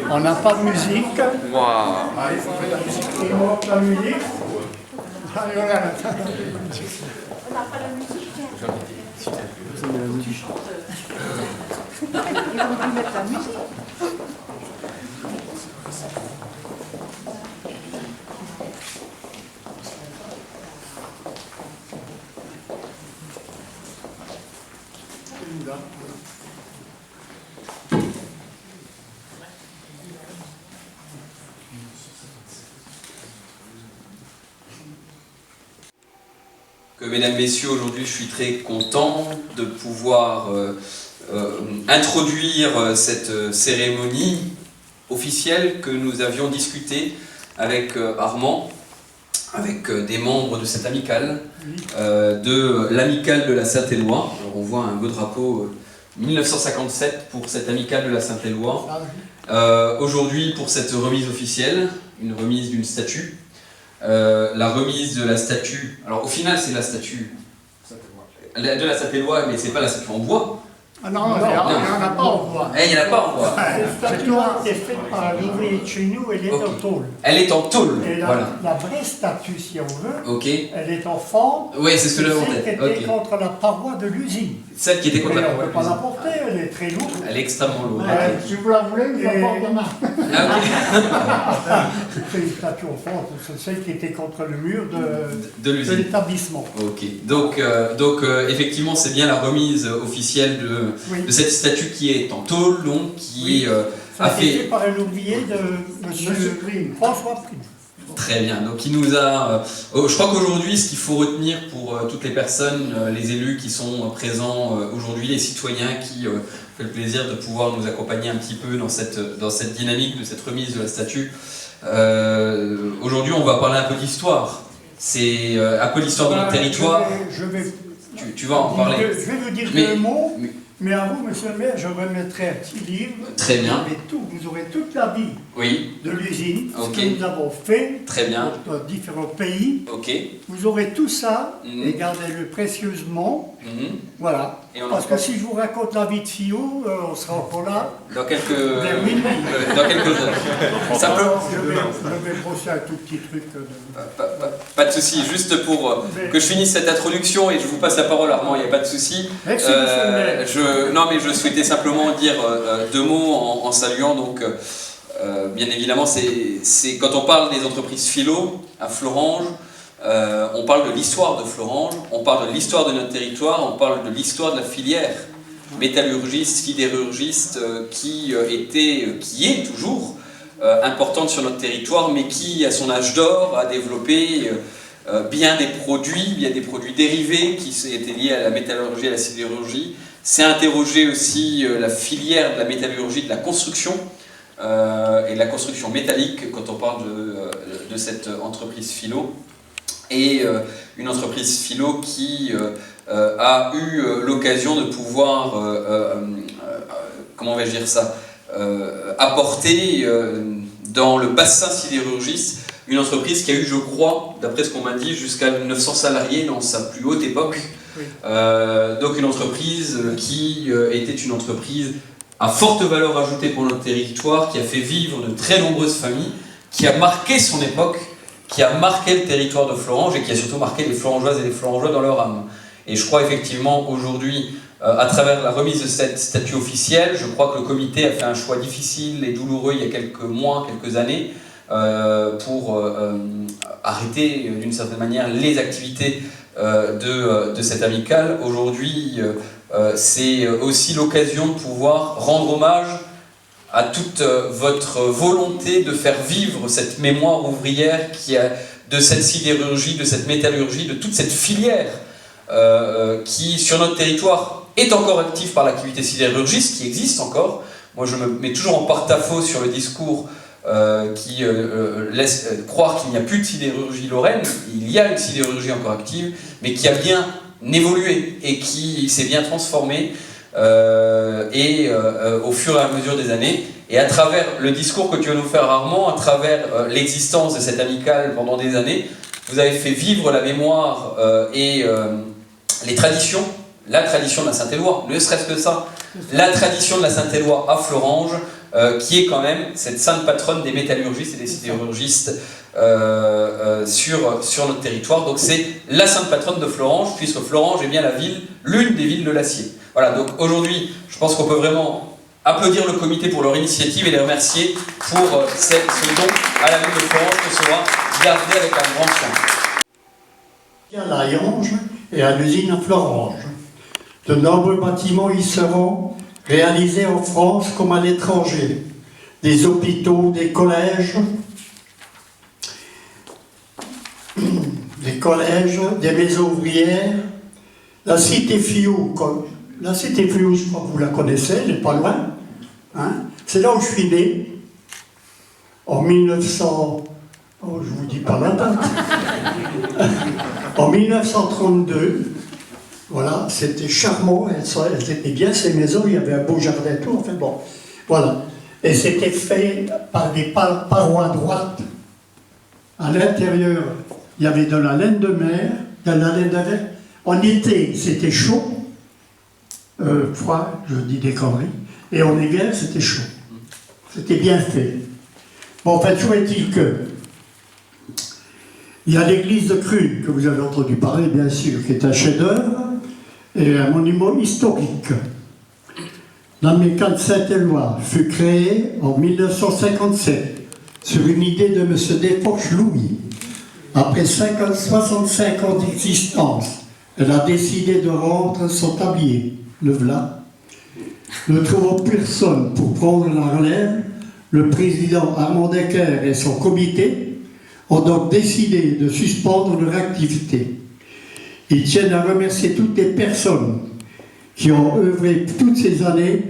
On n'a pas de musique. Waouh. Il monte la musique. Allez, voilà. Mesdames, Messieurs, aujourd'hui je suis très content de pouvoir introduire cette cérémonie officielle que nous avions discutée avec Armand, avec des membres de cette amicale, de l'amicale de la Sainte-Éloi. Alors on voit un beau drapeau 1957 pour cette amicale de la Sainte-Éloi. Aujourd'hui pour cette remise officielle, une remise d'une statue. La remise de la statue, alors au final c'est la statue de la Sainte-Éloi, mais c'est pas la statue en bois. Ah non, il n'y en a pas en bois. Il n'y en a pas en bois. Cette statue a été faite par un ouvrier de chez nous, elle est en tôle. Elle est en tôle, et voilà. La vraie statue, si on veut, elle est en forme. Oui, c'est ce que j'avais en tête. Celle qui était contre la paroi de l'usine. Celle qui était contre la paroi. paroi. On ne peut pas la porter, elle est très lourde. Elle est extrêmement lourde. Si vous la voulez, je la porte demain. Ah, C'est une statue en forme, c'est celle qui était contre le mur de l'établissement. Ok, donc effectivement c'est bien la remise officielle de cette statue qui est en tôle, donc qui a été fait par un ouvrier de M. François Prime. Très bien, donc il nous a... je crois qu'aujourd'hui, ce qu'il faut retenir pour toutes les personnes, les élus qui sont présents aujourd'hui, les citoyens qui font le plaisir de pouvoir nous accompagner un petit peu dans cette dynamique de cette remise de la statue, aujourd'hui on va parler un peu d'histoire. C'est un peu l'histoire de notre territoire. Tu vas en parler. Je vais vous dire deux mots. Mais à vous, monsieur le maire, je remettrai un petit livre. Très bien. Vous aurez toute la vie de l'usine, ce que nous avons fait dans différents pays. Vous aurez tout ça et gardez-le précieusement. Voilà. Parce que si je vous raconte la vie de Fillot, on sera encore là. Dans quelques dans quelques heures. Je vais brosser un tout petit truc. Pas de souci. Juste pour que je finisse cette introduction et je vous passe la parole, Armand, il n'y a pas de souci. Merci, monsieur le maire. Non, mais je souhaitais simplement dire deux mots en saluant. Donc, bien évidemment, c'est quand on parle des entreprises philo à Florange, on parle de l'histoire de Florange, on parle de l'histoire de notre territoire, on parle de l'histoire de la filière métallurgiste, sidérurgiste qui est toujours importante sur notre territoire, mais qui, à son âge d'or, a développé bien des produits dérivés qui étaient liés à la métallurgie et à la sidérurgie. C'est interroger aussi la filière de la métallurgie, de la construction et de la construction métallique quand on parle de cette entreprise philo. Et une entreprise philo qui a eu l'occasion de pouvoir, comment vais-je dire ça, apporter dans le bassin sidérurgiste une entreprise qui a eu, je crois, d'après ce qu'on m'a dit, jusqu'à 900 salariés dans sa plus haute époque. Donc une entreprise qui était une entreprise à forte valeur ajoutée pour notre territoire, qui a fait vivre de très nombreuses familles, qui a marqué son époque, qui a marqué le territoire de Florange et qui a surtout marqué les Florangeoises et les Florangeois dans leur âme. Et je crois effectivement aujourd'hui, à travers la remise de cette statue officielle, je crois que le comité a fait un choix difficile et douloureux il y a quelques mois, quelques années, pour arrêter d'une certaine manière les activités de cette amicale. Aujourd'hui, c'est aussi l'occasion de pouvoir rendre hommage à toute votre volonté de faire vivre cette mémoire ouvrière de cette sidérurgie, de cette métallurgie, de toute cette filière qui, sur notre territoire, est encore active par l'activité sidérurgiste, qui existe encore. Moi, je me mets toujours en porte-à-faux sur le discours qui laisse croire qu'il n'y a plus de sidérurgie lorraine. Il y a une sidérurgie encore active, mais qui a bien évolué et qui s'est bien transformée au fur et à mesure des années. Et à travers le discours que tu vas nous faire, Armand, à travers l'existence de cette amicale pendant des années, vous avez fait vivre la mémoire et les traditions la tradition de la Saint-Éloi, ne serait-ce que ça, la tradition de la Saint-Éloi à Florange, qui est quand même cette sainte patronne des métallurgistes et des sidérurgistes sur notre territoire. Donc c'est la sainte patronne de Florange, puisque Florange est bien l'une des villes de l'acier. Voilà, donc aujourd'hui, je pense qu'on peut vraiment applaudir le comité pour leur initiative et les remercier pour ce don à la ville de Florange que sera gardé avec un grand soin. À Hayange et à l'usine à Florange. De nombreux bâtiments y seront réalisés en France comme à l'étranger. Des hôpitaux, des collèges, des maisons ouvrières. La cité Fiou, je crois que vous la connaissez, elle n'est pas loin. Hein? C'est là où je suis né, en 1900... Oh, je vous dis pas la date. En 1932, voilà, c'était charmant, elles étaient bien ces maisons, il y avait un beau jardin et tout, enfin bon, voilà. Et c'était fait par des parois droites. À l'intérieur, il y avait de la laine de mer, de la laine de verre. En été, c'était chaud, froid, je dis des conneries, et en hiver, c'était chaud. C'était bien fait. Bon, en fait, toujours est-il que il y a l'église de Crune, que vous avez entendu parler, bien sûr, qui est un chef-d'œuvre et un monument historique. L'Amicale Saint-Éloi fut créée en 1957 sur une idée de M. Desforges-Louis. Après 65 ans d'existence, elle a décidé de rendre son tablier, le v'là. Ne trouvant personne pour prendre la relève, le président Armand Decker et son comité ont donc décidé de suspendre leur activité. Ils tiennent à remercier toutes les personnes qui ont œuvré toutes ces années,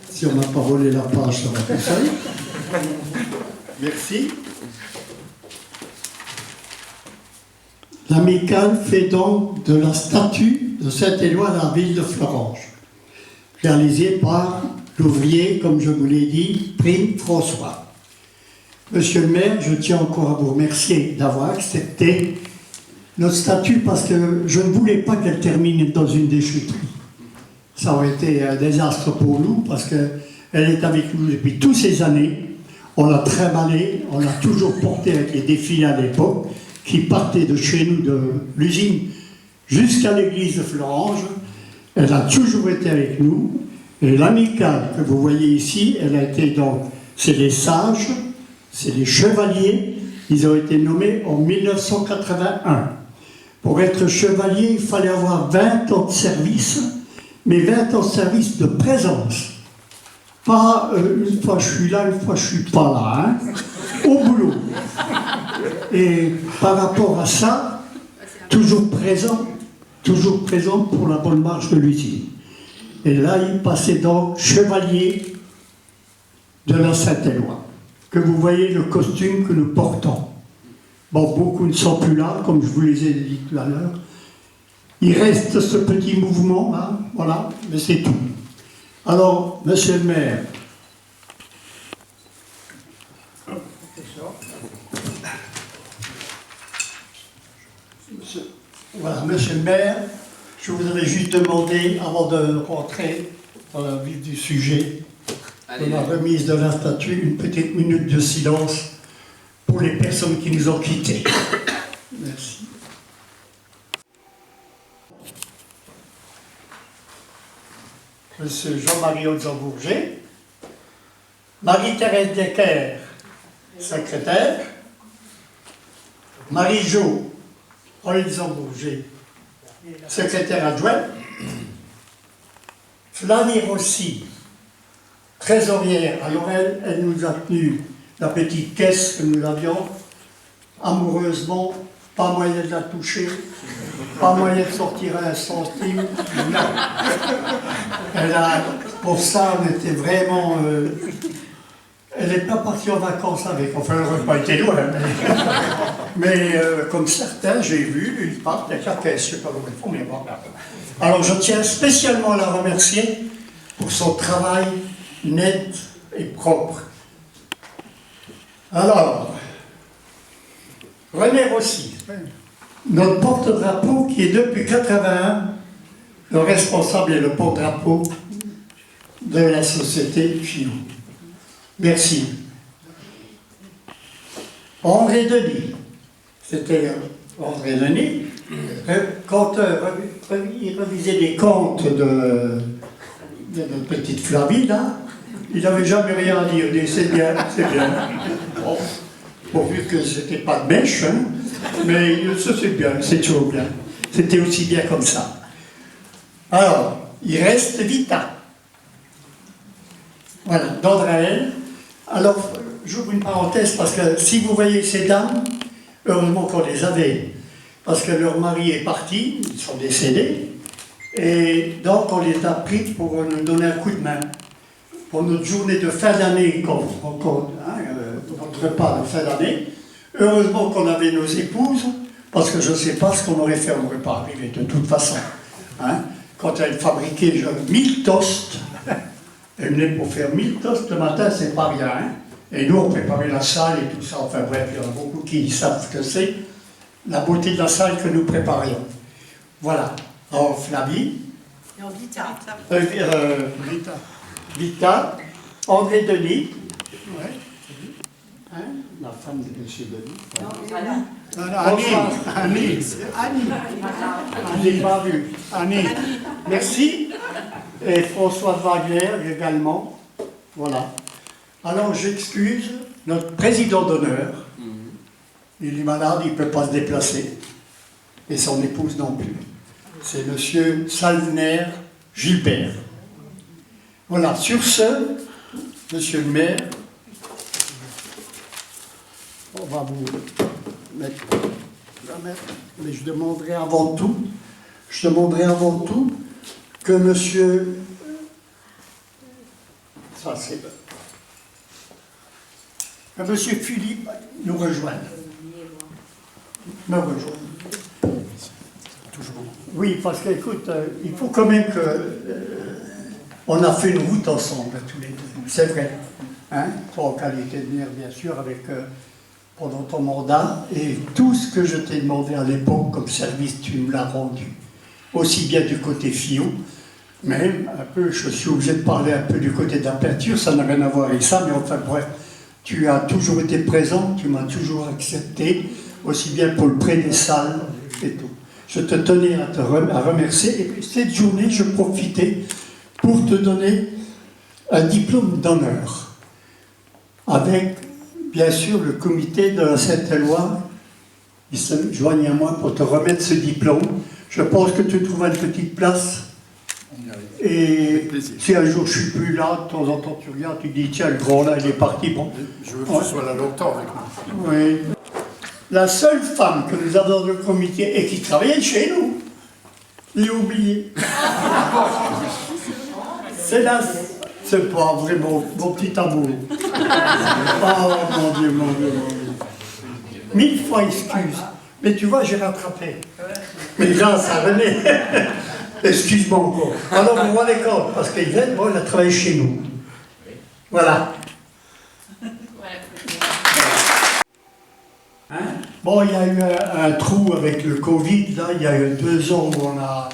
si on n'a pas volé la page, ça va tout seul. Merci. L'Amicale fait donc de la statue de Saint-Éloi la ville de Florange, réalisée par l'ouvrier, comme je vous l'ai dit, Prime François. Monsieur le maire, je tiens encore à vous remercier d'avoir accepté notre statue parce que je ne voulais pas qu'elle termine dans une déchetterie. Ça aurait été un désastre pour nous parce qu'elle est avec nous depuis toutes ces années. On l'a trimballée, on l'a toujours portée avec les défilés à l'époque qui partaient de chez nous, de l'usine, jusqu'à l'église de Florange. Elle a toujours été avec nous. Et l'amicale que vous voyez ici, elle a été donc, c'est les sages, c'est les chevaliers, ils ont été nommés en 1981. Pour être chevalier, il fallait avoir 20 ans de service, mais 20 ans de service de présence. Pas une fois je suis là, une fois je suis pas là, hein, au boulot. Et par rapport à ça, toujours présent pour la bonne marche de l'usine. Et là, il passait donc chevalier de la Saint-Éloi, que vous voyez le costume que nous portons. Bon, beaucoup ne sont plus là, comme je vous les ai dit tout à l'heure. Il reste ce petit mouvement, là, voilà, mais c'est tout. Alors, monsieur le maire, monsieur le maire, je voudrais juste demander, avant de rentrer dans le vif du sujet, de la remise de la statue, une petite minute de silence pour les personnes qui nous ont quittés. Merci. Monsieur Jean-Marie Olzambourger, Marie-Thérèse Decker, secrétaire, Marie-Jo Olzambourger, secrétaire adjoint, Flavie Rossi, trésorière. Alors elle nous a tenu la petite caisse que nous avions, amoureusement, pas moyen de la toucher, pas moyen de sortir un centime. Pour ça, on était vraiment... elle n'est pas partie en vacances avec, enfin, elle n'aurait pas été loin. Mais comme certains, j'ai vu, ils partent avec la caisse, je ne sais pas comment ils font, mais bon. Alors je tiens spécialement à la remercier pour son travail net et propre. Alors, René Rossi, Notre porte-drapeau qui est depuis 81 le responsable et le porte-drapeau de la société FIO. Merci. André Denis. C'était André Denis. Quand il revisait les comptes de notre petite Flavie, là, il n'avait jamais rien à dire. Il dit, c'est bien, c'est bien. Bon, pourvu que c'était pas de mèche, hein, mais ça c'est bien, c'est toujours bien. C'était aussi bien comme ça. Alors, il reste Vita. Voilà, d'Andraël. Alors, j'ouvre une parenthèse parce que si vous voyez ces dames, heureusement qu'on les avait, parce que leur mari est parti, ils sont décédés, et donc on les a pris pour nous donner un coup de main. Pour notre journée de fin d'année, notre repas de fin d'année, heureusement qu'on avait nos épouses, parce que je ne sais pas ce qu'on aurait fait, on n'aurait pas arrivé de toute façon. Hein. Quand elle fabriquait 1000 toasts, elle venait pour faire 1000 toasts le matin, c'est pas rien. Hein. Et nous, on préparait la salle et tout ça. Enfin bref, il y en a beaucoup qui savent ce que c'est, la beauté de la salle que nous préparions. Voilà. Alors, Flavie. Et en Vita. Vita. André Denis. Ouais. Hein? La femme de M. Denis. Non, Annie. Je n'ai pas vu. Annie. Merci. Et François Wagner également. Voilà. Alors j'excuse notre président d'honneur. Il est malade, il ne peut pas se déplacer. Et son épouse non plus. C'est M. Salvener Gilbert. Voilà. Sur ce, Monsieur le maire, on va vous mettre, mais je demanderai avant tout que monsieur, ça c'est, que monsieur Philippe nous rejoigne. Me rejoigne. Oui, parce qu'écoute, il faut quand même que on a fait une route ensemble tous les deux, c'est vrai. Hein, toi en qualité de maire bien sûr, avec pendant ton mandat, et tout ce que je t'ai demandé à l'époque comme service, tu me l'as rendu. Aussi bien du côté FIO, même un peu, je suis obligé de parler un peu du côté de la peinture, ça n'a rien à voir avec ça, mais enfin bref, tu as toujours été présent, tu m'as toujours accepté, aussi bien pour le prêt des salles et tout. Je te tenais à remercier, et puis cette journée, je profitais pour te donner un diplôme d'honneur, avec, bien sûr, le comité de la Sainte-Éloi, ils se joignent à moi pour te remettre ce diplôme. Je pense que tu trouves une petite place. Et si un jour je ne suis plus là, de temps en temps tu regardes, tu dis tiens, le grand là, il est parti. Bon. Je veux que tu sois là longtemps avec moi. Oui. La seule femme que nous avons dans le comité et qui travaillait chez nous, j'ai oublié. C'est là, c'est pas vraiment mon petit amour. Oh mon Dieu, mon Dieu, mon Dieu. 1000 fois excuse. Mais tu vois, j'ai rattrapé. Mais là, ça venait. Excuse-moi encore. Alors, on voit les corps, parce qu'Yvette, bon, elle a travaillé chez nous. Voilà. Hein? Bon, il y a eu un trou avec le Covid, là, il y a eu 2 ans où on a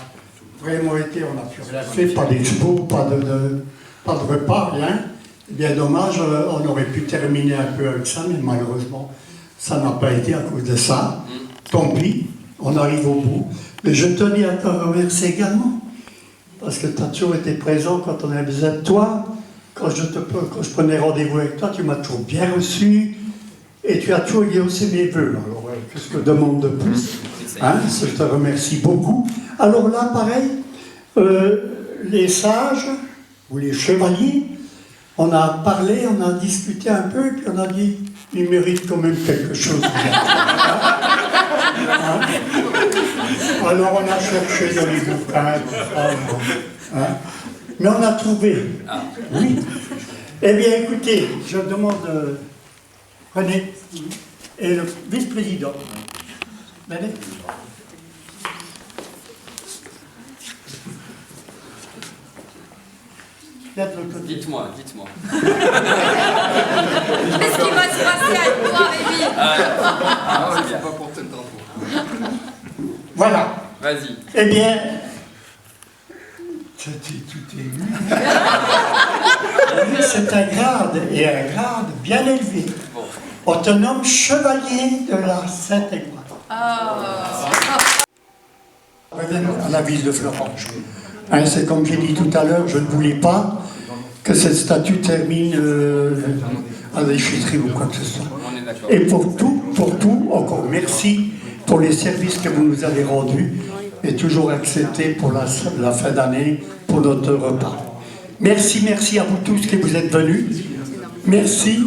vraiment été, on n'a plus rien fait, pas d'expo, pas de repas, rien. Bien dommage, on aurait pu terminer un peu avec ça, mais malheureusement, ça n'a pas été à cause de ça. Tant pis, on arrive au bout. Mais je tenais à te remercier également, parce que tu as toujours été présent quand on avait besoin de toi. Quand je prenais rendez-vous avec toi, tu m'as toujours bien reçu, et tu as toujours exaucé mes vœux. Alors, qu'est-ce que je demande de plus, hein? Je te remercie beaucoup. Alors là, pareil, les sages, ou les chevaliers, on a parlé, on a discuté un peu, et puis on a dit, ils méritent quand même quelque chose. Hein? Alors on a cherché dans les bouquins, hein? Mais on a trouvé. Oui. Eh bien écoutez, je demande René et le vice-président. René. Dites-moi. Qu'est-ce qui va se passer avec toi, Rémi? Ah, il ne faut pas porter le drapeau. Voilà. Vas-y. Eh bien, tout est ému. C'est un grade, et un grade bien élevé. On te nomme chevalier de la Sainte-Église. À la ville de Florence. Hein, c'est comme j'ai dit tout à l'heure, je ne voulais pas que cette statue termine à la déchetterie ou quoi que ce soit. Et pour tout, encore merci pour les services que vous nous avez rendus et toujours acceptés pour la fin d'année, pour notre repas. Merci à vous tous qui vous êtes venus. Merci.